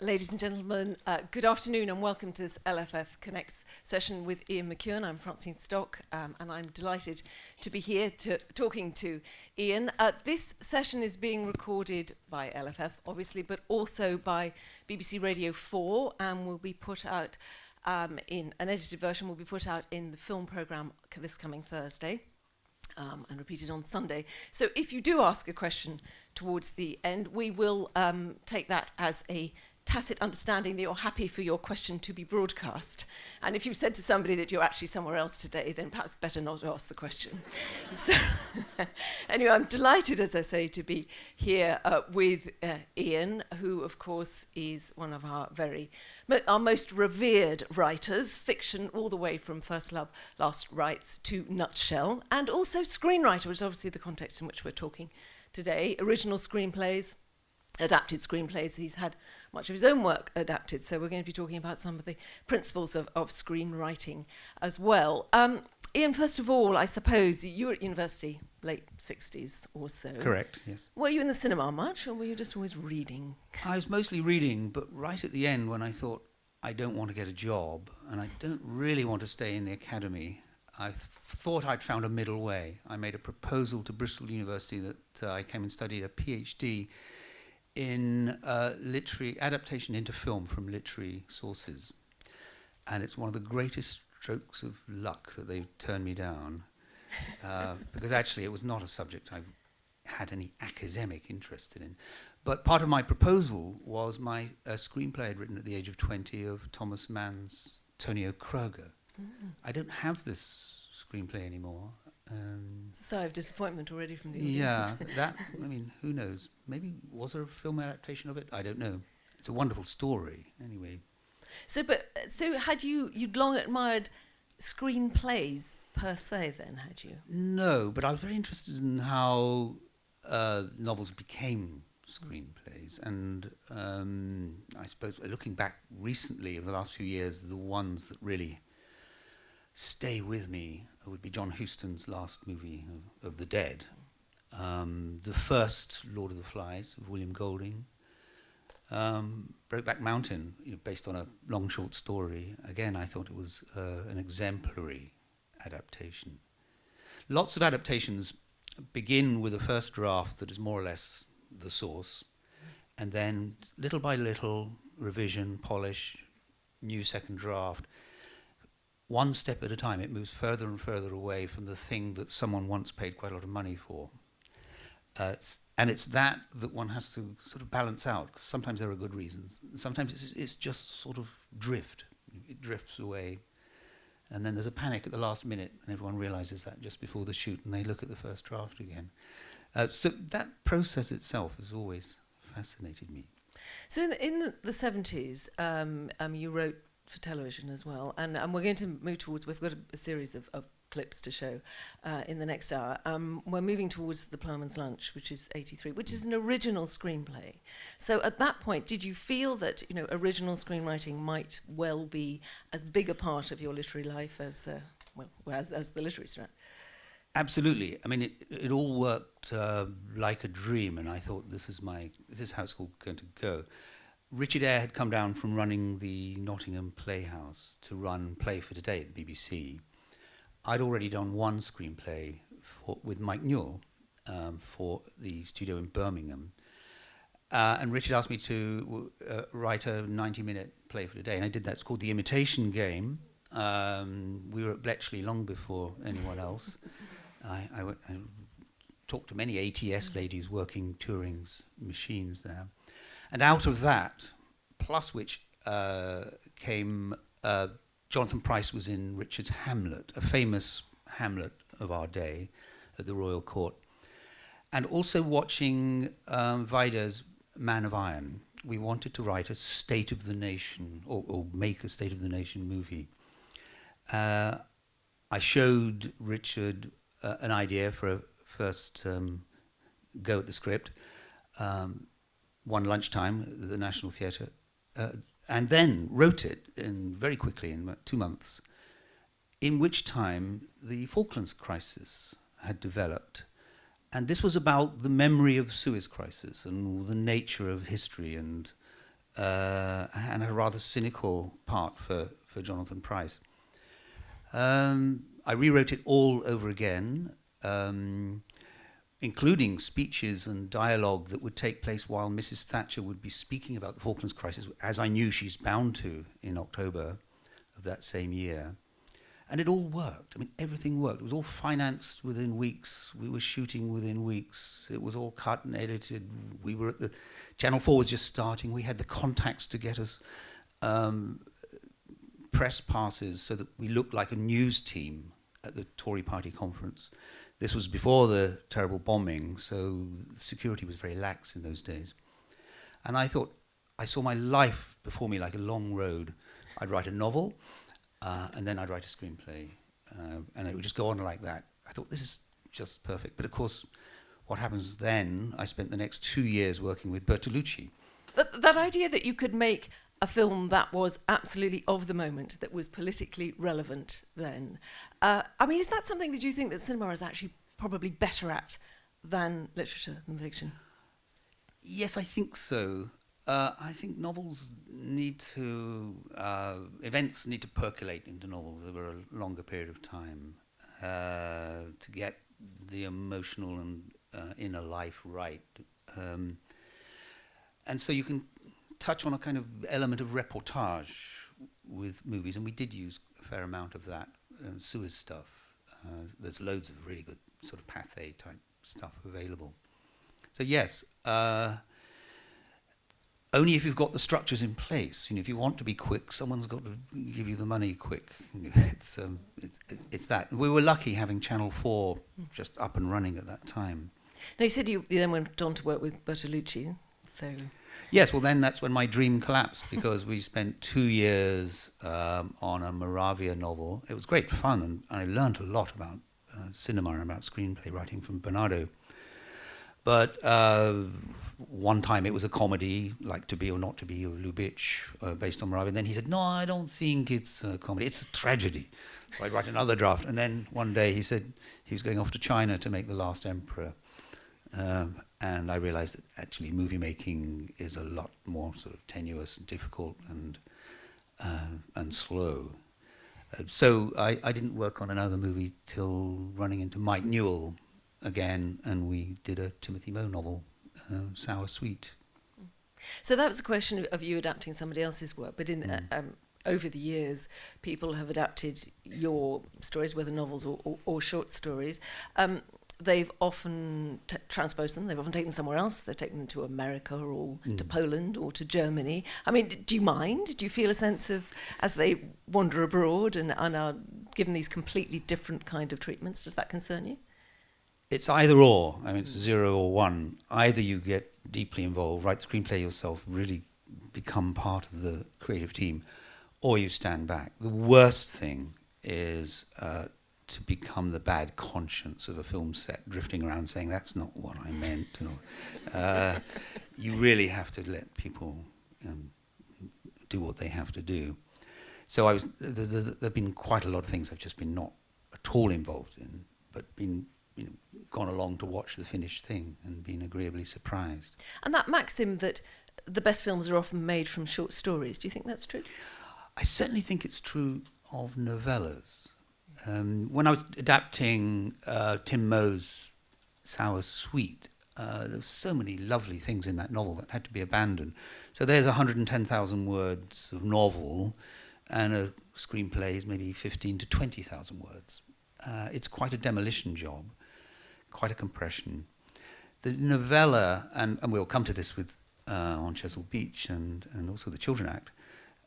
Ladies and gentlemen, good afternoon and welcome to this LFF Connects session with Ian McEwan. I'm Francine Stock and I'm delighted to be here talking to Ian. This session is being recorded by LFF, obviously, but also by BBC Radio 4 and will be put out in an edited version, will be put out in the film programme this coming Thursday. And repeated on Sunday. So if you do ask a question towards the end, we will take that as a tacit understanding that you're happy for your question to be broadcast. And if you've said to somebody that you're actually somewhere else today, then perhaps better not to ask the question. So anyway, I'm delighted, as I say, to be here with Ian, who, of course, is one of our most revered writers, fiction all the way from First Love, Last Rites to Nutshell, and also screenwriter, which is obviously the context in which we're talking today. Original screenplays, adapted screenplays. He's had much of his own work adapted, so we're going to be talking about some of the principles of screenwriting as well. Ian, first of all, I suppose you were at university, late 60s or so. Correct, yes. Were you in the cinema much, or were you just always reading? I was mostly reading, but right at the end when I thought, I don't want to get a job, and I don't really want to stay in the academy, I thought I'd found a middle way. I made a proposal to Bristol University that I came and studied a PhD in literary adaptation into film from literary sources. And it's one of the greatest strokes of luck that they've turned me down, because actually it was not a subject I had any academic interest in. But part of my proposal was my screenplay I'd written at the age of 20 of Thomas Mann's Tonio Kruger. I don't have this screenplay anymore. Sigh of disappointment already from the audience. Yeah, who knows? Maybe was there a film adaptation of it? I don't know. It's a wonderful story, anyway. So you'd long admired screenplays per se then, had you? No, but I was very interested in how novels became screenplays. And I suppose looking back recently over the last few years, the ones that really stay with me would be John Huston's last movie of The Dead, the first Lord of the Flies of William Golding, Brokeback Mountain, based on a long short story. Again, I thought it was an exemplary adaptation. Lots of adaptations begin with a first draft that is more or less the source, and then little by little, revision, polish, new second draft. One step at a time, it moves further and further away from the thing that someone once paid quite a lot of money for. And it's that one has to sort of balance out. Sometimes there are good reasons. Sometimes it's just sort of drift. It drifts away. And then there's a panic at the last minute, and everyone realizes that just before the shoot, and they look at the first draft again. So that process itself has always fascinated me. So in the 70s, you wrote for television as well, and we're going to move towards, we've got a series of clips to show in the next hour. We're moving towards The Ploughman's Lunch, which is 83, which is an original screenplay. So at that point, did you feel that original screenwriting might well be as big a part of your literary life as the literary strand? Absolutely. I mean, it all worked like a dream, and I thought this is how it's all going to go. Richard Eyre had come down from running the Nottingham Playhouse to run Play for Today at the BBC. I'd already done one screenplay with Mike Newell for the studio in Birmingham. And Richard asked me to write a 90-minute Play for Today, and I did that. It's called The Imitation Game. We were at Bletchley long before anyone else. I talked to many ATS ladies working Turing's machines there. And out of that, plus which came Jonathan Pryce was in Richard's Hamlet, a famous Hamlet of our day at the Royal Court. And also watching Weider's Man of Iron. We wanted to write a State of the Nation, or make a State of the Nation movie. I showed Richard an idea for a first go at the script. One lunchtime at the National Theatre, and then wrote it very quickly, in about 2 months, in which time the Falklands crisis had developed. And this was about the memory of Suez crisis and the nature of history and and a rather cynical part for Jonathan Pryce. I rewrote it all over again, including speeches and dialogue that would take place while Mrs. Thatcher would be speaking about the Falklands crisis, as I knew she's bound to in October of that same year. And it all worked. I mean, everything worked. It was all financed within weeks. We were shooting within weeks. It was all cut and edited. We were at Channel 4 was just starting. We had the contacts to get us press passes so that we looked like a news team at the Tory party conference. This was before the terrible bombing, so security was very lax in those days. And I thought, I saw my life before me like a long road. I'd write a novel, and then I'd write a screenplay, and it would just go on like that. I thought, this is just perfect. But of course, what happens then, I spent the next 2 years working with Bertolucci. That idea that you could make a film that was absolutely of the moment, that was politically relevant then. I mean, is that something that you think that cinema is actually probably better at than literature and fiction? Yes, I think so. I think novels need to, events need to percolate into novels over a longer period of time to get the emotional and inner life right. And so you can touch on a kind of element of reportage with movies, and we did use a fair amount of that, Suez stuff. There's loads of really good sort of Pathé type stuff available. So yes, only if you've got the structures in place. You know, if you want to be quick, someone's got to give you the money quick. You know, it's that. We were lucky having Channel 4 just up and running at that time. Now, you said you then went on to work with Bertolucci, so... Yes, well then that's when my dream collapsed, because we spent 2 years on a Moravia novel. It was great fun, and I learned a lot about cinema and about screenplay writing from Bernardo. But one time it was a comedy, like To Be or Not to Be of Lubitsch, based on Moravia. And then he said, no, I don't think it's a comedy, it's a tragedy. So I'd write another draft. And then one day he said he was going off to China to make The Last Emperor. And I realized that actually movie making is a lot more sort of tenuous and difficult and slow. So I didn't work on another movie till running into Mike Newell again, and we did a Timothy Moe novel, Sour Sweet. So that was a question of you adapting somebody else's work, but in over the years, people have adapted your stories, whether novels or short stories. They've often transposed them. They've often taken them somewhere else. They've taken them to America or to Poland or to Germany. I mean, do you mind? Do you feel a sense of, as they wander abroad and are given these completely different kind of treatments, does that concern you? It's either or. I mean, it's 0 or 1. Either you get deeply involved, write the screenplay yourself, really become part of the creative team, or you stand back. The worst thing is to become the bad conscience of a film set, drifting around saying, that's not what I meant. You really have to let people do what they have to do. So there have been quite a lot of things I've just been not at all involved in, but been gone along to watch the finished thing and been agreeably surprised. And that maxim that the best films are often made from short stories, do you think that's true? I certainly think it's true of novellas. When I was adapting Tim Moe's Sour Sweet, there were so many lovely things in that novel that had to be abandoned. So there's 110,000 words of novel, and a screenplay is maybe 15 to 20,000 words. It's quite a demolition job, quite a compression. The novella, and we'll come to this with on Chesil Beach and also the Children Act,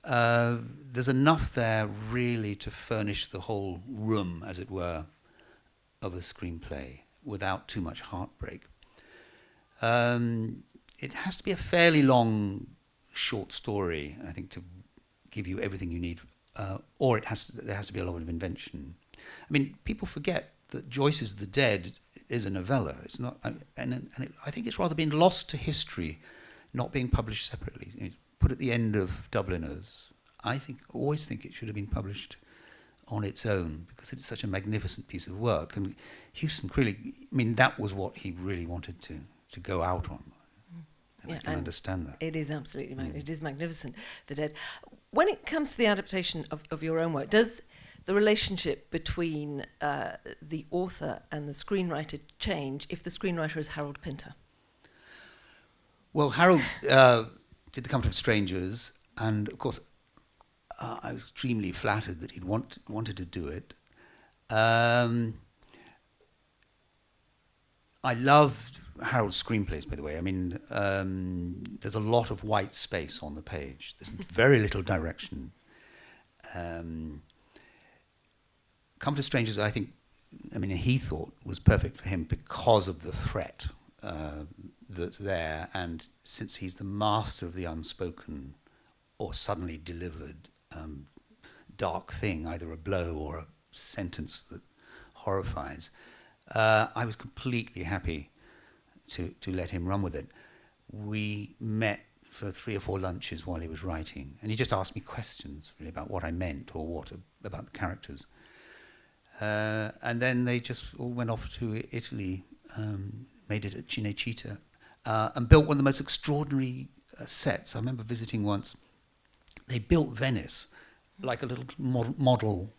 there's enough there really to furnish the whole room, as it were, of a screenplay without too much heartbreak. It has to be a fairly long, short story, I think, to give you everything you need, or there has to be a lot of invention. I mean, people forget that Joyce's The Dead is a novella. It's not, I think it's rather been lost to history, not being published separately. Put at the end of Dubliners, I always think it should have been published on its own, because it's such a magnificent piece of work. And Hewson really, I mean, that was what he really wanted to go out on. and I can understand that. It is absolutely it is magnificent, The Dead. When it comes to the adaptation of your own work, does the relationship between the author and the screenwriter change if the screenwriter is Harold Pinter? Well, Harold did The Comfort of Strangers, and of course I was extremely flattered that he'd wanted to do it. I loved Harold's screenplays, by the way. I mean, there's a lot of white space on the page. There's very little direction. Comfort of Strangers, he thought was perfect for him because of the threat that's there, and since he's the master of the unspoken or suddenly delivered dark thing, either a blow or a sentence that horrifies, I was completely happy to let him run with it. We met for 3 or 4 lunches while he was writing, and he just asked me questions really about what I meant or about the characters. And then they just all went off to Italy, made it at Cinecittà, and built one of the most extraordinary sets. I remember visiting once. They built Venice like a little model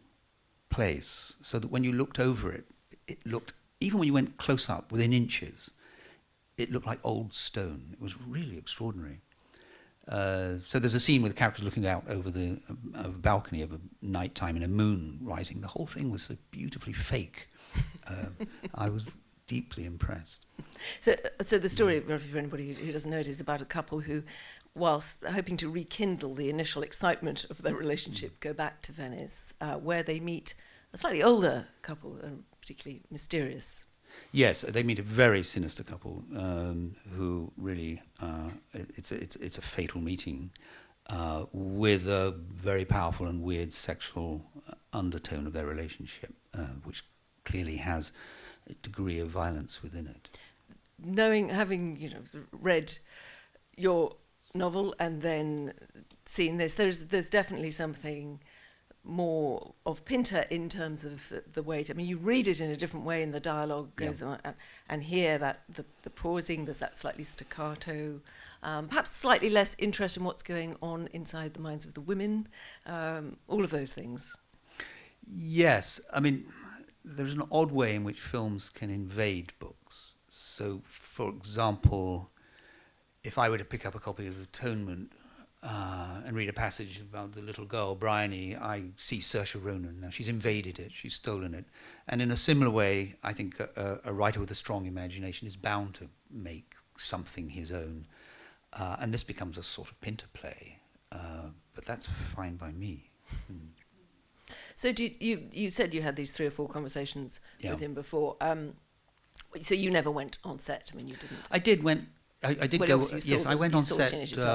place, so that when you looked over it, it looked, even when you went close up, within inches, it looked like old stone. It was really extraordinary. So there's a scene with the characters looking out over the balcony of a night time and a moon rising. The whole thing was so beautifully fake. I was deeply impressed. So the story, for anybody who doesn't know it, is about a couple who, whilst hoping to rekindle the initial excitement of their relationship, go back to Venice, where they meet a slightly older couple, particularly mysterious. Yes, they meet a very sinister couple who really, it's a fatal meeting with a very powerful and weird sexual undertone of their relationship, which clearly has a degree of violence within it. Having read your novel and then seen this, there's definitely something more of Pinter in terms of the way. You read it in a different way, and the dialogue goes on, and here that the pausing, there's that slightly staccato, perhaps slightly less interest in what's going on inside the minds of the women, all of those things. Yes, there's an odd way in which films can invade books. So, for example, if I were to pick up a copy of Atonement and read a passage about the little girl, Bryony, I see Saoirse Ronan. Now, she's invaded it, she's stolen it. And in a similar way, I think a writer with a strong imagination is bound to make something his own. And this becomes a sort of Pinter play. But that's fine by me. So you said you had these 3 or 4 conversations with him before. So you never went on set? You didn't? I did go. Yes, I went on set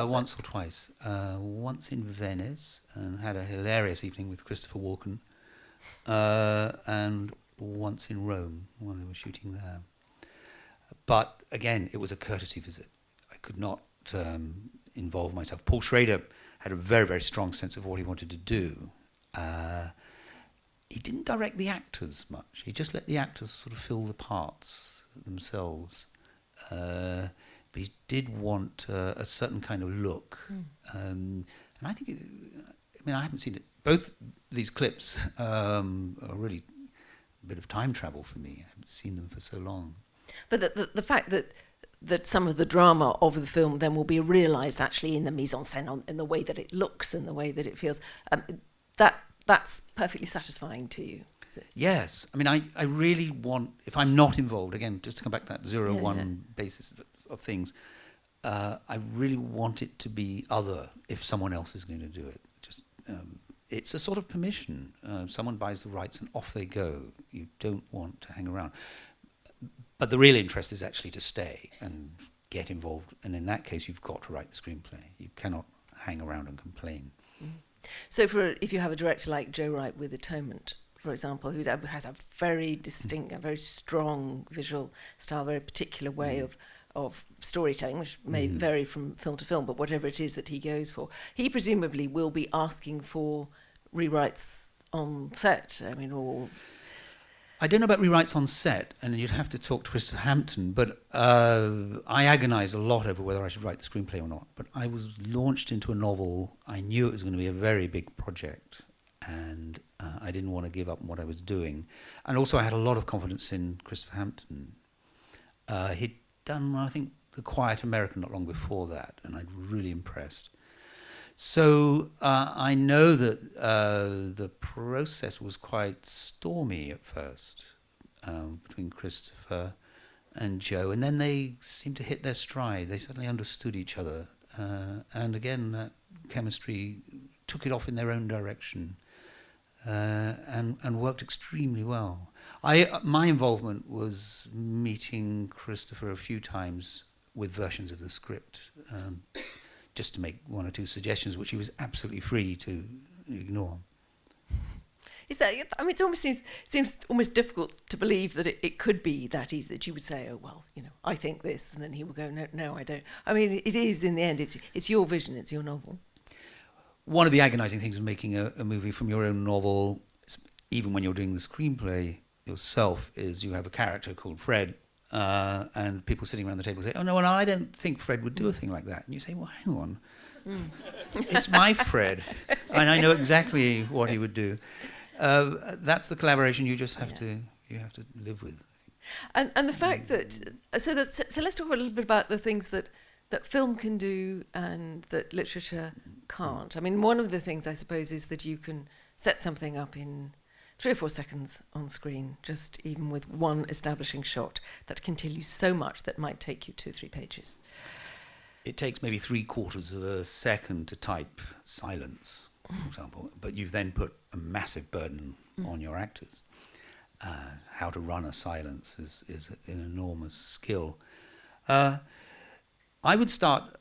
once or twice. Once in Venice and had a hilarious evening with Christopher Walken, and once in Rome when they were shooting there. But again, it was a courtesy visit. I could not involve myself. Paul Schrader had a very, very strong sense of what he wanted to do. He didn't direct the actors much. He just let the actors sort of fill the parts themselves. But he did want a certain kind of look. And I think, I haven't seen it. Both these clips are really a bit of time travel for me. I haven't seen them for so long. But the fact that some of the drama of the film then will be realised actually in the mise en scène, in the way that it looks and the way that it feels, that's perfectly satisfying to you. Yes. I really want, if I'm not involved, again, just to come back to that 0-1 basis of things, I really want it to be other if someone else is going to do it. Just it's a sort of permission. Someone buys the rights and off they go. You don't want to hang around. But the real interest is actually to stay and get involved. And in that case, you've got to write the screenplay. You cannot hang around and complain. Mm. So if you have a director like Joe Wright with Atonement, for example, who has a very distinct, a very strong visual style, very particular way of storytelling, which may vary from film to film, but whatever it is that he goes for, he presumably will be asking for rewrites on set. I don't know about rewrites on set, and you'd have to talk to Christopher Hampton, but I agonised a lot over whether I should write the screenplay or not. But I was launched into a novel. I knew it was going to be a very big project, and I didn't want to give up what I was doing. And also I had a lot of confidence in Christopher Hampton. He'd done, I think, The Quiet American not long before that, and I'd really impressed. So I know that the process was quite stormy at first between Christopher and Joe, and then they seemed to hit their stride. They suddenly understood each other, and again, that chemistry took it off in their own direction and worked extremely well. My involvement was meeting Christopher a few times with versions of the script, just to make one or two suggestions, which he was absolutely free to ignore. Is that? I mean, it almost seems almost difficult to believe that it could be that easy, that you would say, "Oh well, I think this," and then he would go, "No, I don't." I mean, it is in the end. It's your vision. It's your novel. One of the agonising things of making a movie from your own novel, even when you're doing the screenplay yourself, is you have a character called Fred, and people sitting around the table say, "Oh no, well, I don't think Fred would do a thing like that." And you say, "Well, hang on, it's my Fred, and I know exactly what he would do." That's the collaboration you just have to live with. And the fact that so let's talk a little bit about the things that film can do and that literature can't. I mean, one of the things I suppose is that you can set something up in 3 or 4 seconds on screen, just even with one establishing shot that can tell you so much that might take you 2 or 3 pages. It takes maybe 3/4 of a second to type silence, for example, but you've then put a massive burden on your actors. How to run a silence is an enormous skill. I would start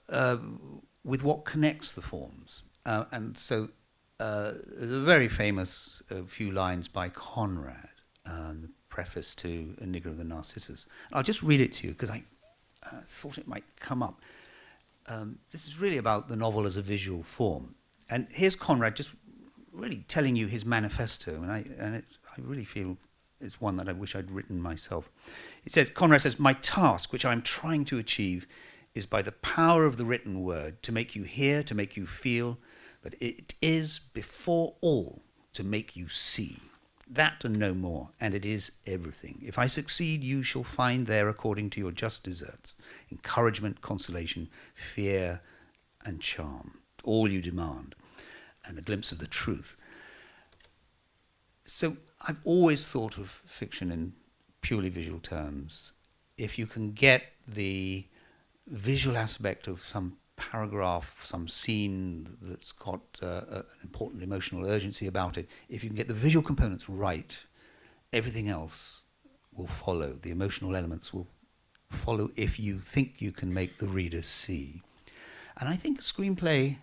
with what connects the forms. And so there's a very famous few lines by Conrad, the preface to Enigma of the Narcissus. I'll just read it to you because I thought it might come up. This is really about the novel as a visual form. And here's Conrad just really telling you his manifesto, and I really feel it's one that I wish I'd written myself. Conrad says, "My task, which I'm trying to achieve, is by the power of the written word to make you hear, to make you feel, but it is before all to make you see. That and no more, and it is everything. If I succeed, you shall find there, according to your just deserts, encouragement, consolation, fear, and charm, all you demand, and a glimpse of the truth." So I've always thought of fiction in purely visual terms. If you can get the visual aspect of some paragraph, some scene that's got an important emotional urgency about it, if you can get the visual components right, everything else will follow. The emotional elements will follow if you think you can make the reader see. And I think a screenplay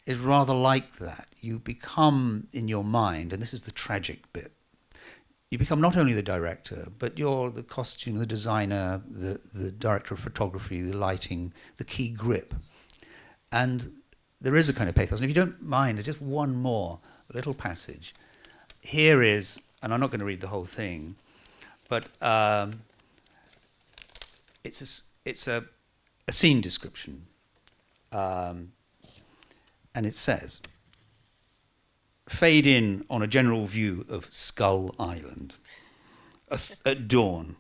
is rather like that. You become, in your mind, and this is the tragic bit, you become not only the director, but you're the costume, the designer, the director of photography, the lighting, the key grip. And there is a kind of pathos. And if you don't mind, there's just one more little passage. Here is, and I'm not going to read the whole thing, but it's a scene description. And it says, "Fade in on a general view of Skull Island. At dawn,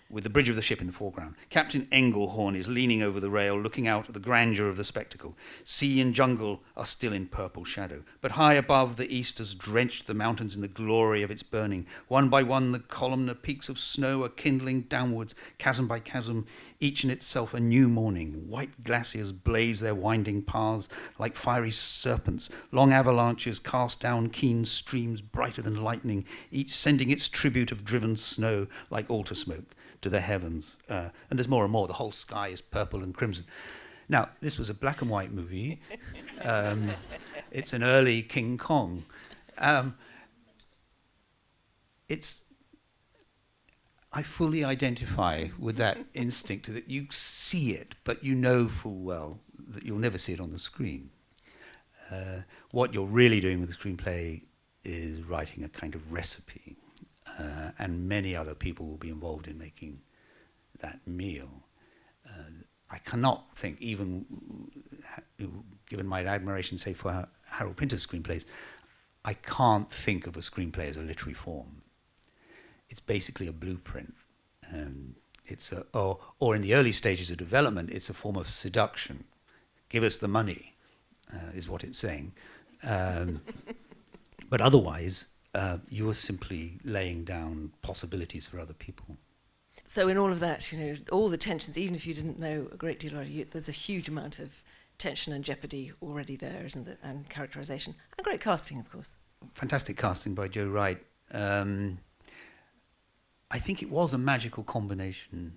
with the bridge of the ship in the foreground. Captain Engelhorn is leaning over the rail, looking out at the grandeur of the spectacle. Sea and jungle are still in purple shadow, but high above the east has drenched the mountains in the glory of its burning. One by one, the columnar peaks of snow are kindling downwards, chasm by chasm, each in itself a new morning. White glaciers blaze their winding paths like fiery serpents. Long avalanches cast down keen streams brighter than lightning, each sending its tribute of driven snow like altar smoke to the heavens." And there's more and more. The whole sky is purple and crimson. Now, this was a black and white movie. It's an early King Kong. I fully identify with that instinct that you see it, but you know full well that you'll never see it on the screen. What you're really doing with the screenplay is writing a kind of recipe. and many other people will be involved in making that meal. I cannot think, even given my admiration, say, for Harold Pinter's screenplays, I can't think of a screenplay as a literary form. It's basically a blueprint. Or in the early stages of development, it's a form of seduction. Give us the money, is what it's saying. But otherwise, you are simply laying down possibilities for other people. So in all of that, all the tensions, even if you didn't know a great deal about it, there's a huge amount of tension and jeopardy already there, isn't there? And characterization. And great casting, of course. Fantastic casting by Joe Wright. I think it was a magical combination.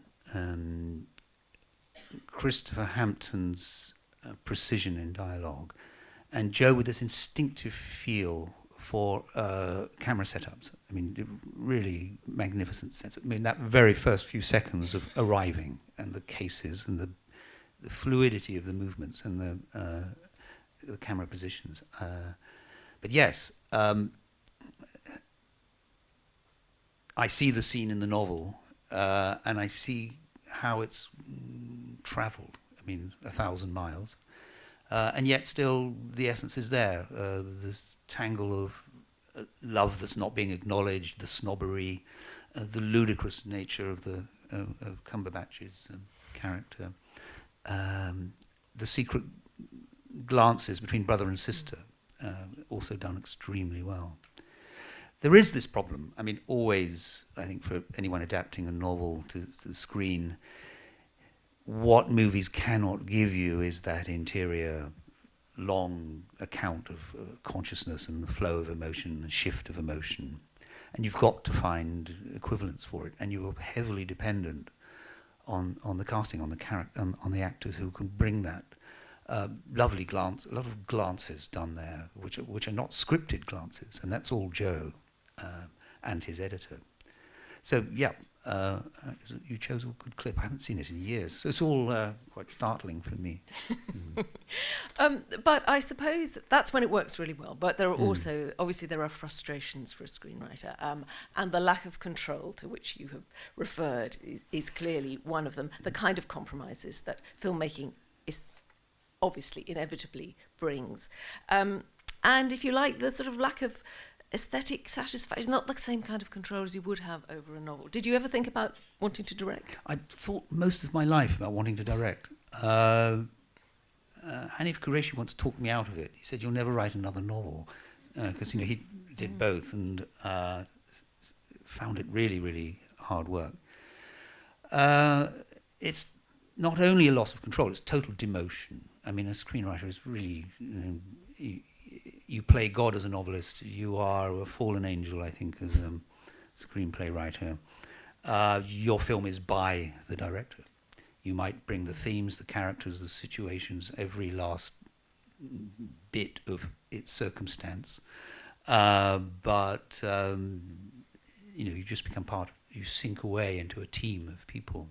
Christopher Hampton's precision in dialogue, and Joe with this instinctive feel for camera setups. I mean, really magnificent sense. I mean, that very first few seconds of arriving and the cases and the fluidity of the movements and the camera positions. But yes, I see the scene in the novel, and I see how it's travelled. I mean, 1,000 miles. And yet still the essence is there. This tangle of love that's not being acknowledged, the snobbery, the ludicrous nature of of Cumberbatch's character, the secret glances between brother and sister, also done extremely well. There is this problem. I mean, always, I think, for anyone adapting a novel to the screen, what movies cannot give you is that interior, long account of consciousness and the flow of emotion and shift of emotion. And you've got to find equivalents for it. And you are heavily dependent on the casting, on the character, on the actors who can bring that lovely glance, a lot of glances done there, which are not scripted glances. And that's all Joe and his editor. So, yeah, you chose a good clip. I haven't seen it in years. So it's all quite startling for me. But I suppose that's when it works really well. But there are also, obviously, there are frustrations for a screenwriter. And the lack of control to which you have referred is clearly one of them. The kind of compromises that filmmaking is obviously inevitably brings. And if you like, the sort of lack of aesthetic satisfaction, not the same kind of control as you would have over a novel. Did you ever think about wanting to direct? I thought most of my life about wanting to direct. Hanif Qureshi once talked me out of it. He said, "You'll never write another novel," because he did both and found it really, really hard work. It's not only a loss of control; it's total demotion. I mean, a screenwriter is really, you play God as a novelist. You are a fallen angel, I think, as a screenplay writer. Your film is by the director. You might bring the themes, the characters, the situations, every last bit of its circumstance. But you just become you sink away into a team of people.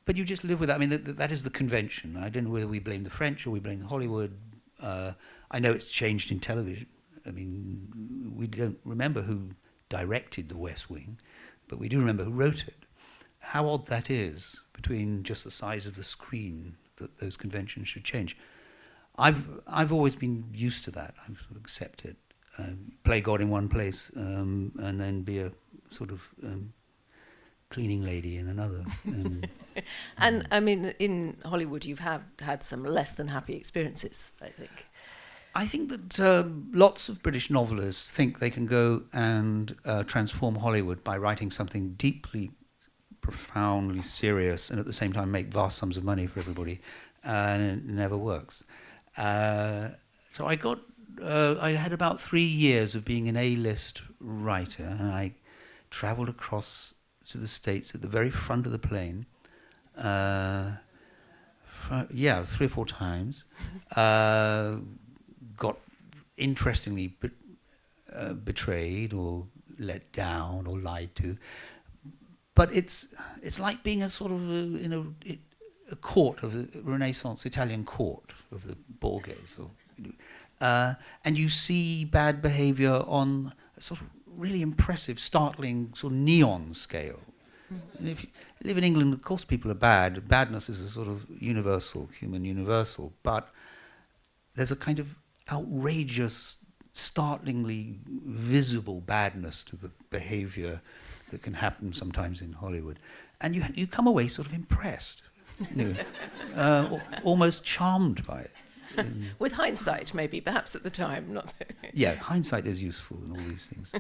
But you just live with that. I mean, that is the convention. I don't know whether we blame the French or we blame Hollywood. I know it's changed in television. I mean, we don't remember who directed The West Wing, but we do remember who wrote it. How odd that is, between just the size of the screen, that those conventions should change. I've always been used to that. I've sort of accepted. Play God in one place and then be a sort of cleaning lady in another. And I mean, in Hollywood, you've had some less than happy experiences, I think. I think that lots of British novelists think they can go and transform Hollywood by writing something deeply, profoundly serious and at the same time make vast sums of money for everybody, and it never works. So I had about 3 years of being an A-list writer, and I travelled across to the States at the very front of the plane. 3 or 4 times. Got interestingly betrayed or let down or lied to. But it's like being a sort of in a court of the Renaissance Italian court of the Borghese, and you see bad behaviour on a sort of really impressive, startling sort of neon scale. And if you live in England, of course people are bad. Badness is a sort of universal, human universal. But there's a kind of outrageous, startlingly visible badness to the behavior that can happen sometimes in Hollywood. And you come away sort of impressed, almost charmed by it. With hindsight, maybe, perhaps at the time, not so. Yeah, hindsight is useful in all these things.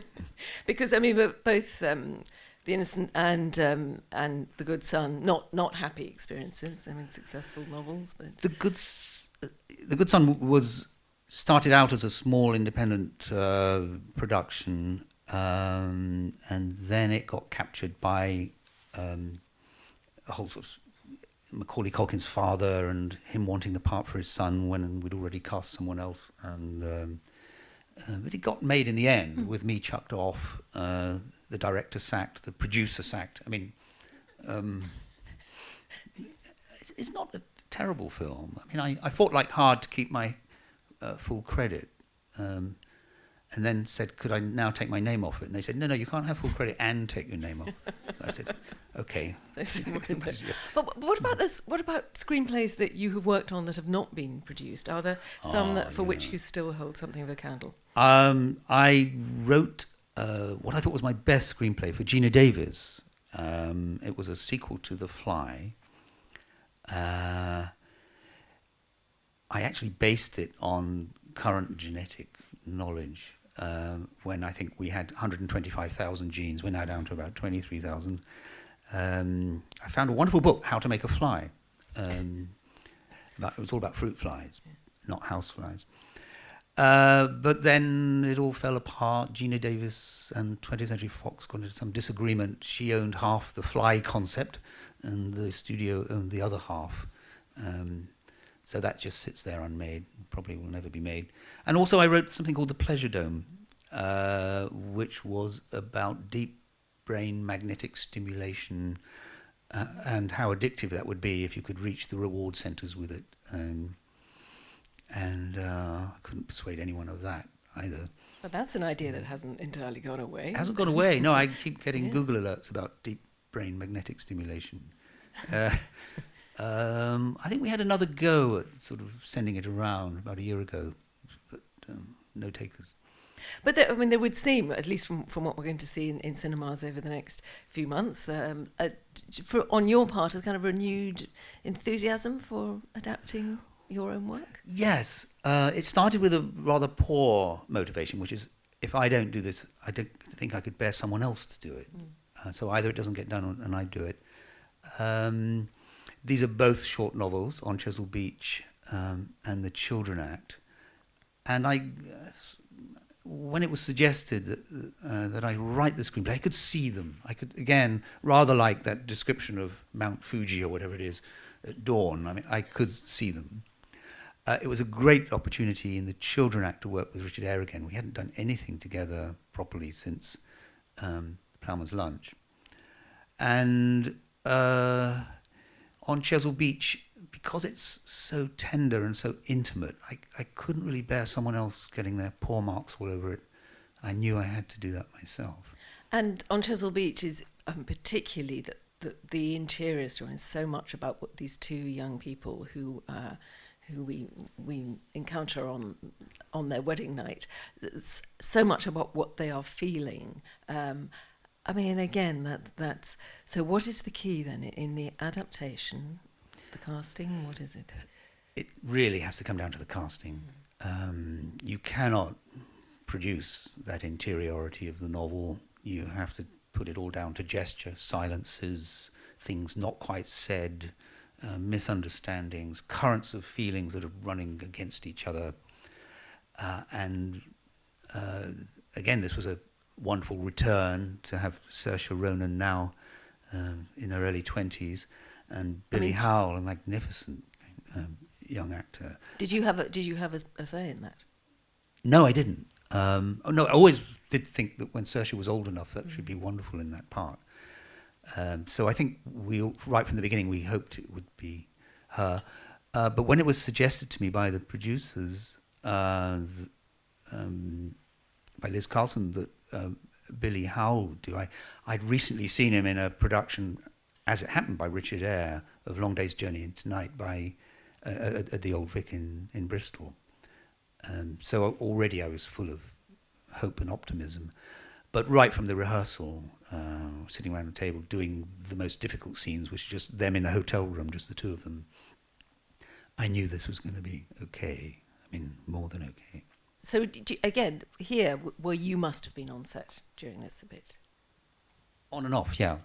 Because, I mean, both The Innocent and The Good Son, not happy experiences. I mean, successful novels, but The Good Son started out as a small independent production, and then it got captured by a whole sort of Macaulay Culkin's father and him wanting the part for his son when we'd already cast someone else, and but it got made in the end with me chucked off, the director sacked, the producer sacked. I mean, it's not a terrible film. I mean, I fought like hard to keep my full credit, and then said, could I now take my name off it? And they said, no, you can't have full credit and take your name off. I said, okay. Yes. But what about this? What about screenplays that you have worked on that have not been produced? Are there some for which you still hold something of a candle? I wrote what I thought was my best screenplay for Gina Davis. It was a sequel to The Fly. I actually based it on current genetic knowledge. When I think we had 125,000 genes, we're now down to about 23,000. I found a wonderful book, How to Make a Fly. It was all about fruit flies, not house flies. But then it all fell apart. Gina Davis and 20th Century Fox got into some disagreement. She owned half the fly concept, and the studio owned the other half. So that just sits there unmade, probably will never be made. And also I wrote something called The Pleasure Dome, which was about deep brain magnetic stimulation and how addictive that would be if you could reach the reward centers with it. And I couldn't persuade anyone of that either. But that's an idea that hasn't entirely gone away. It hasn't gone away. No, I keep getting Google alerts about deep brain magnetic stimulation. I think we had another go at sort of sending it around about a year ago, but no takers. But there would seem, at least from what we're going to see in cinemas over the next few months, on your part, a kind of renewed enthusiasm for adapting your own work? Yes. It started with a rather poor motivation, which is, if I don't do this, I don't think I could bear someone else to do it. So either it doesn't get done and I do it. These are both short novels, On Chesil Beach and The Children Act. And when it was suggested that I write the screenplay, I could see them. I could, again, rather like that description of Mount Fuji or whatever it is at dawn. I mean, I could see them. It was a great opportunity in The Children Act to work with Richard Eyre again. We hadn't done anything together properly since Ploughman's Lunch. And on Chesil Beach, because it's so tender and so intimate, I couldn't really bear someone else getting their paw marks all over it. I knew I had to do that myself. And on Chesil Beach is particularly the interior story is so much about what these two young people who we encounter on their wedding night. It's so much about what they are feeling. I mean, again, that's... So what is the key then in the adaptation, the casting? What is it? It really has to come down to the casting. You cannot produce that interiority of the novel. You have to put it all down to gesture, silences, things not quite said, misunderstandings, currents of feelings that are running against each other. Again, this was a wonderful return to have Saoirse Ronan now in her early 20s, and Billy Howell, a magnificent young actor. Did you have a say in that? No, I didn't. No, I always did think that when Saoirse was old enough, that should be wonderful in that part. So I think right from the beginning, we hoped it would be her. But when it was suggested to me by the producers, by Liz Carlson, that Billy Howell would do. I'd recently seen him in a production, as it happened, by Richard Eyre of Long Day's Journey into Night by at the Old Vic in Bristol. So already I was full of hope and optimism. But right from the rehearsal, sitting around the table doing the most difficult scenes, which are just them in the hotel room, just the two of them, I knew this was going to be okay. I mean, more than okay. So again, here, where you must have been on set during this a bit. On and off, yeah.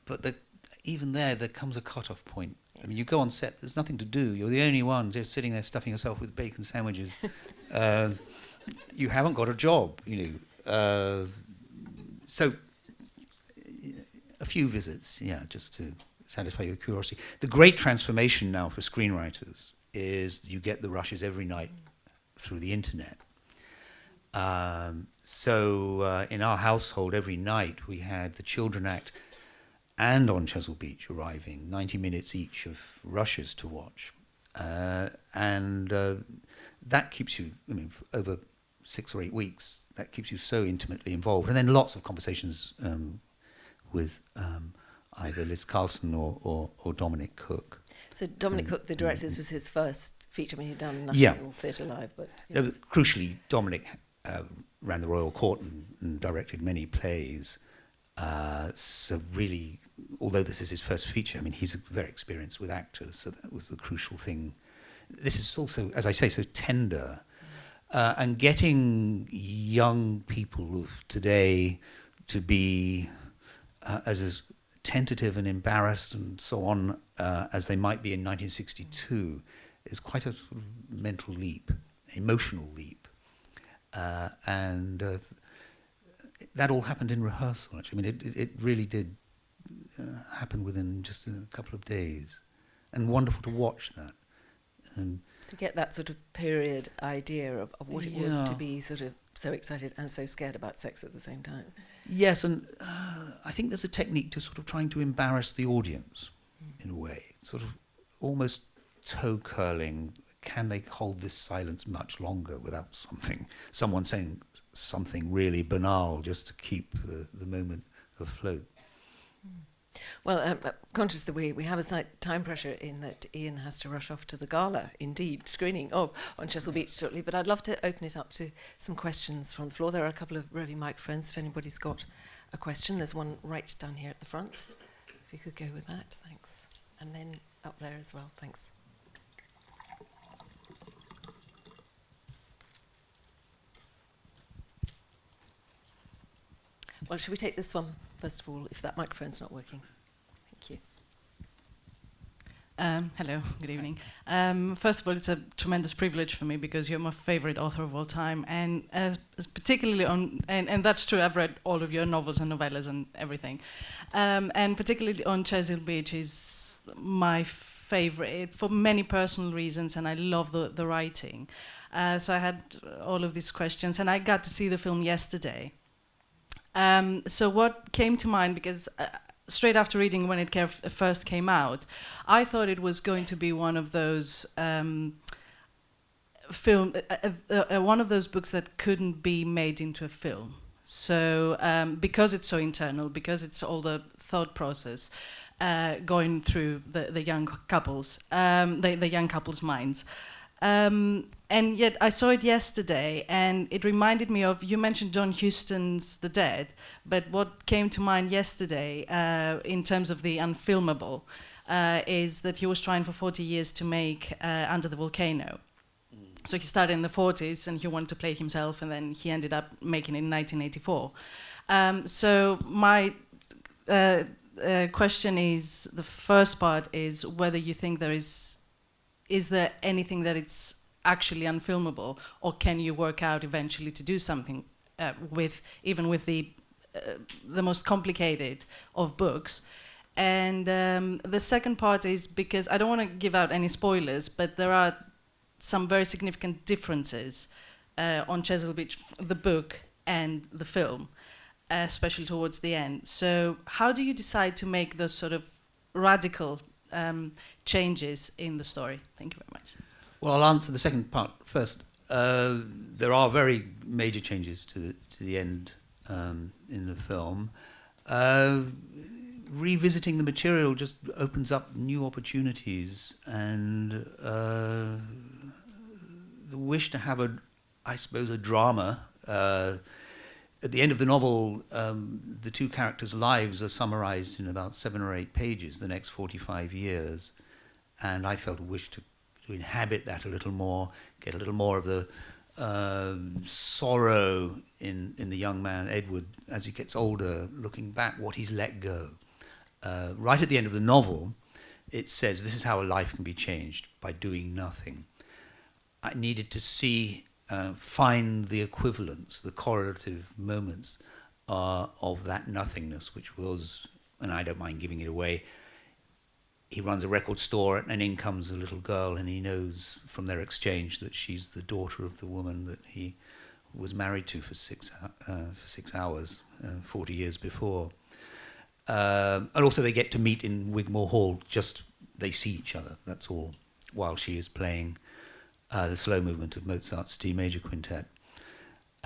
But even there comes a cut-off point. I mean, you go on set, there's nothing to do. You're the only one just sitting there stuffing yourself with bacon sandwiches. You haven't got a job, So a few visits, just to satisfy your curiosity. The great transformation now for screenwriters is you get the rushes every night through the internet. So in our household, every night we had the Children Act and On Chesil Beach arriving, 90 minutes each of rushes to watch. And that keeps you, over 6 or 8 weeks, that keeps you so intimately involved. And then lots of conversations with either Liz Carlson or Dominic Cook. So Dominic Cook, the director, this was his first feature. I mean, he'd done National Theatre Live, but... Yes. Crucially, Dominic ran the Royal Court and directed many plays. So really, although this is his first feature, I mean, he's very experienced with actors, so that was the crucial thing. This is also, as I say, so tender. And getting young people of today to be as tentative and embarrassed and so on as they might be in 1962 is quite a sort of mental leap, emotional leap. And that all happened in rehearsal, actually. I mean, it really did happen within just a couple of days. And wonderful to watch that. To get that sort of period idea of what it was to be sort of so excited and so scared about sex at the same time. Yes, and I think there's a technique to sort of trying to embarrass the audience in a way, sort of almost toe curling. Can they hold this silence much longer without someone saying something really banal just to keep the moment afloat? Well, I'm conscious that we have a slight time pressure in that Ian has to rush off to the gala, indeed, screening On Chesil Beach shortly, but I'd love to open it up to some questions from the floor. There are a couple of roving microphones if anybody's got a question. There's one right down here at the front. If you could go with that, thanks. And then up there as well, thanks. Well, should we take this one first of all, if that microphone's not working? Thank you. Hello, good evening. First of all, it's a tremendous privilege for me because you're my favorite author of all time, and particularly and that's true, I've read all of your novels and novellas and everything, and particularly On Chesil Beach is my favorite for many personal reasons, and I love the writing. So I had all of these questions, and I got to see the film yesterday. So what came to mind, because straight after reading when it first came out, I thought it was going to be one of those one of those books that couldn't be made into a film. So because it's so internal, because it's all the thought process going through the young couples, the young couples' minds. And yet I saw it yesterday, and it reminded me of, you mentioned John Huston's The Dead, but what came to mind yesterday in terms of the unfilmable is that he was trying for 40 years to make Under the Volcano. So he started in the 40s and he wanted to play himself, and then he ended up making it in 1984. So my question is, the first part is whether you think is there anything that it's actually unfilmable, or can you work out eventually to do something even with the most complicated of books? And the second part is, because I don't want to give out any spoilers, but there are some very significant differences on Chesil Beach, the book and the film, especially towards the end. So how do you decide to make those sort of radical changes in the story? Thank you very much. Well, I'll answer the second part first. There are very major changes to the end. in the film. Revisiting the material just opens up new opportunities, and the wish to have I suppose, a drama. At the end of the novel, the two characters' lives are summarized in about 7 or 8 pages, the next 45 years, and I felt a wish to inhabit that a little more, get a little more of the sorrow in the young man, Edward, as he gets older, looking back, what he's let go. Right at the end of the novel, it says, this is how a life can be changed, by doing nothing. I needed to find the equivalents, the correlative moments of that nothingness, which was, and I don't mind giving it away, he runs a record store and in comes a little girl, and he knows from their exchange that she's the daughter of the woman that he was married to for 6 hours 40 years before. And also they get to meet in Wigmore Hall, just they see each other, that's all, while she is playing the slow movement of Mozart's D major quintet.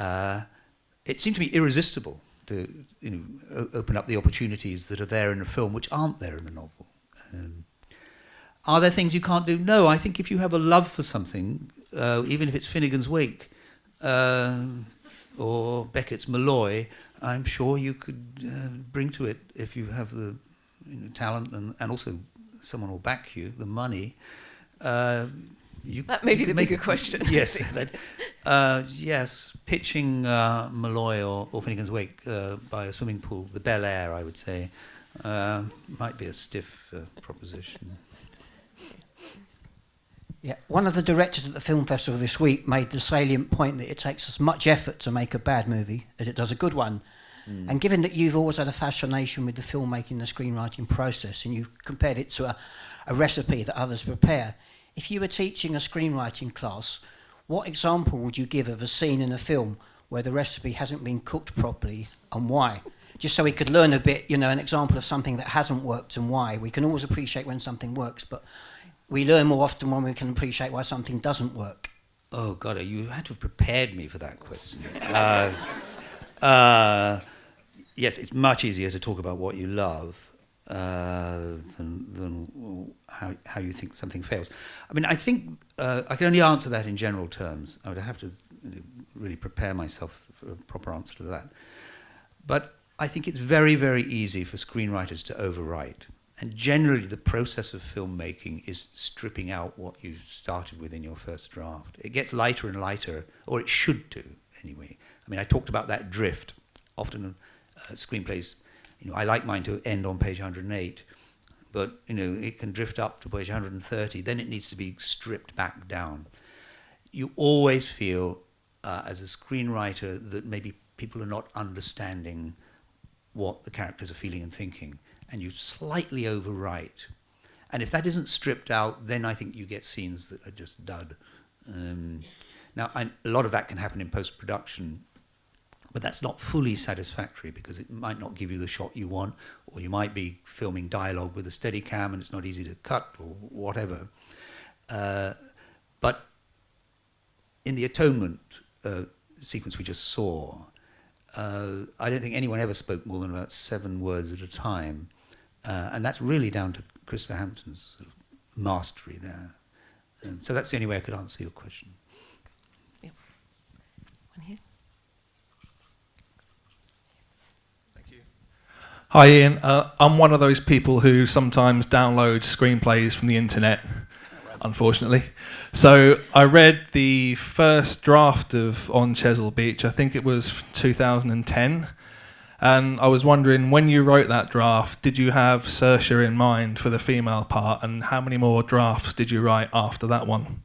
It seemed to me irresistible to open up the opportunities that are there in the film which aren't there in the novel. Are there things you can't do? No, I think if you have a love for something, even if it's Finnegan's Wake or Beckett's Malloy, I'm sure you could bring to it, if you have the talent and also someone will back you, the money. That may be the bigger question. Yes, yes. Pitching Malloy or Finnegan's Wake by a swimming pool, the Bel Air, I would say, might be a stiff proposition. Yeah, one of the directors at the film festival this week made the salient point that it takes as much effort to make a bad movie as it does a good one. And given that you've always had a fascination with the filmmaking, the screenwriting process, and you've compared it to a recipe that others prepare, if you were teaching a screenwriting class, what example would you give of a scene in a film where the recipe hasn't been cooked properly, and why? Just so we could learn a bit, an example of something that hasn't worked and why. We can always appreciate when something works, but we learn more often when we can appreciate why something doesn't work. Oh, God, you had to have prepared me for that question. Yes, it's much easier to talk about what you love than how you think something fails. I mean, I think I can only answer that in general terms. I would have to really prepare myself for a proper answer to that. But I think it's very, very easy for screenwriters to overwrite. And generally, the process of filmmaking is stripping out what you started with in your first draft. It gets lighter and lighter, or it should do, anyway. I mean, I talked about that drift. Often screenplays, I like mine to end on page 108, but, it can drift up to page 130. Then it needs to be stripped back down. You always feel, as a screenwriter, that maybe people are not understanding what the characters are feeling and thinking, and you slightly overwrite. And if that isn't stripped out, then I think you get scenes that are just dud. Now, a lot of that can happen in post-production, but that's not fully satisfactory because it might not give you the shot you want, or you might be filming dialogue with a Steadicam and it's not easy to cut or whatever. But in the Atonement sequence we just saw, I don't think anyone ever spoke more than about 7 words at a time. And that's really down to Christopher Hampton's sort of mastery there. So that's the only way I could answer your question. Yeah. One here. Thank you. Hi, Ian. I'm one of those people who sometimes downloads screenplays from the internet, unfortunately. So I read the first draft of On Chesil Beach, I think it was 2010, and I was wondering, when you wrote that draft, did you have Saoirse in mind for the female part, and how many more drafts did you write after that one?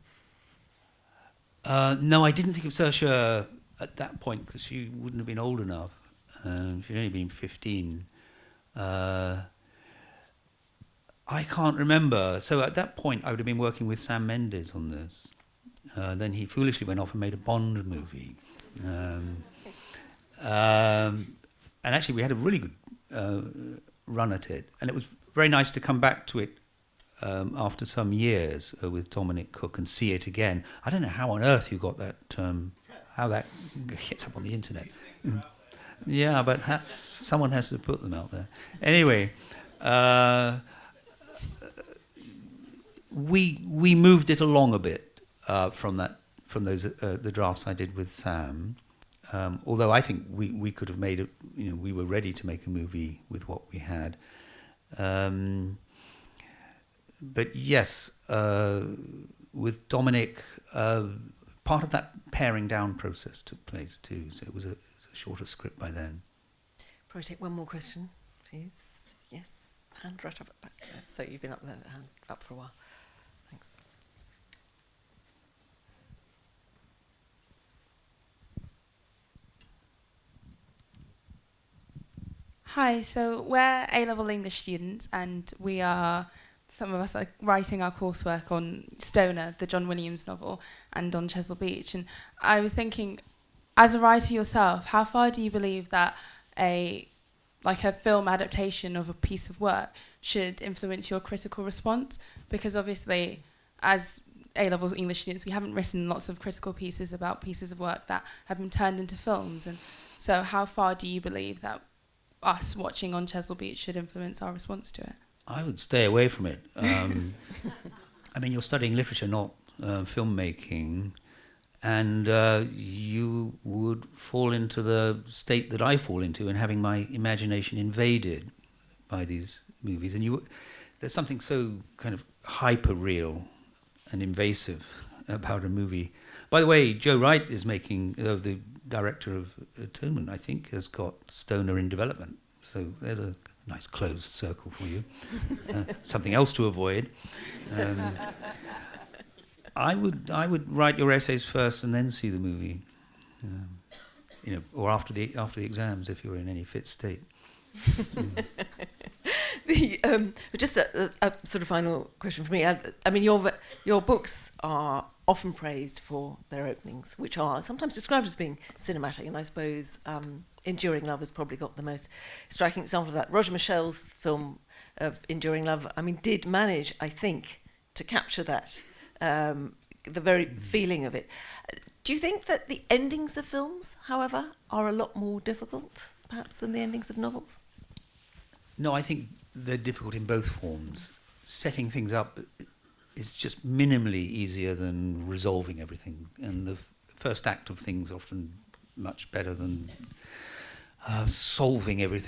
No, I didn't think of Saoirse at that point because she wouldn't have been old enough. She'd only been 15. I can't remember. So at that point, I would have been working with Sam Mendes on this. Then he foolishly went off and made a Bond movie. And actually, we had a really good run at it. And it was very nice to come back to it after some years with Dominic Cook and see it again. I don't know how on earth you got that, how that gets up on the internet. Yeah, but someone has to put them out there. Anyway, we moved it along a bit from those the drafts I did with Sam. Although I think we could have made it. We were ready to make a movie with what we had. But yes, with Dominic, part of that paring down process took place too. So it was a shorter script by then. Probably take one more question, please. Yes, hand right up at the back there. So you've been up there, hand up for a while. Thanks. Hi, so we're A-level English students, and some of us are writing our coursework on Stoner, the John Williams novel, and on Chesil Beach. And I was thinking, as a writer yourself, how far do you believe that a film adaptation of a piece of work should influence your critical response? Because obviously, as A-level English students, we haven't written lots of critical pieces about pieces of work that have been turned into films. And so how far do you believe that us watching on Chesil Beach should influence our response to it? I would stay away from it. I mean, you're studying literature, not filmmaking, and you would fall into the state that I fall into, and having my imagination invaded by these movies. And there's something so kind of hyper-real and invasive about a movie. By the way, Joe Wright is making, the director of Atonement, I think, has got Stoner in development. So there's a nice closed circle for you. Something else to avoid. I would write your essays first and then see the movie, or after the exams if you're in any fit state. Just a sort of final question for me. I mean, your books are often praised for their openings, which are sometimes described as being cinematic, and I suppose Enduring Love has probably got the most striking example of that. Roger Michel's film of Enduring Love, I mean, did manage, I think, to capture that, the very feeling of it. Do you think that the endings of films, however, are a lot more difficult, perhaps, than the endings of novels? No, I think they're difficult in both forms. Setting things up is just minimally easier than resolving everything, and the first act of things often much better than solving every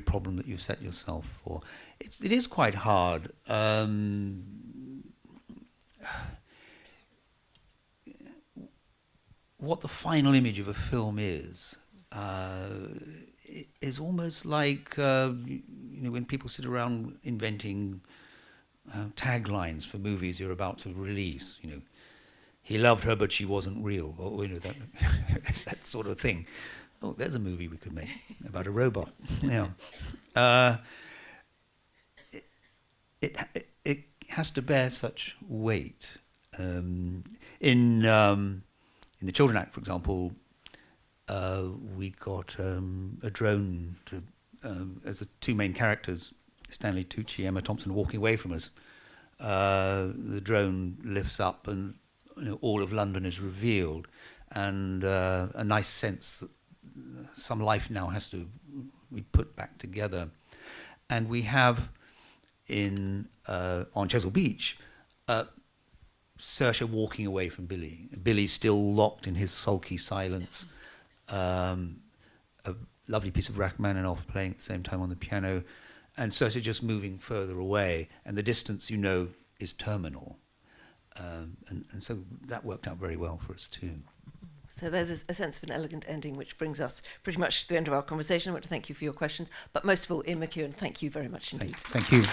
problem that you've set yourself for. It is quite hard. What the final image of a film is almost like when people sit around inventing taglines for movies you're about to release. He loved her, but she wasn't real, or that that sort of thing. Oh, there's a movie we could make about a robot. It has to bear such weight. In the Children Act, for example, we got a drone as the two main characters, Stanley Tucci, Emma Thompson, walking away from us. The drone lifts up and all of London is revealed, and a nice sense that some life now has to be put back together. And we have on Chesil Beach, Saoirse walking away from Billy. Billy's still locked in his sulky silence. A lovely piece of Rachmaninoff playing at the same time on the piano, and Saoirse just moving further away, and the distance, is terminal. And so that worked out very well for us too. So there's a sense of an elegant ending, which brings us pretty much to the end of our conversation. I want to thank you for your questions, but most of all, Ian McEwan, thank you very much indeed. Thank you.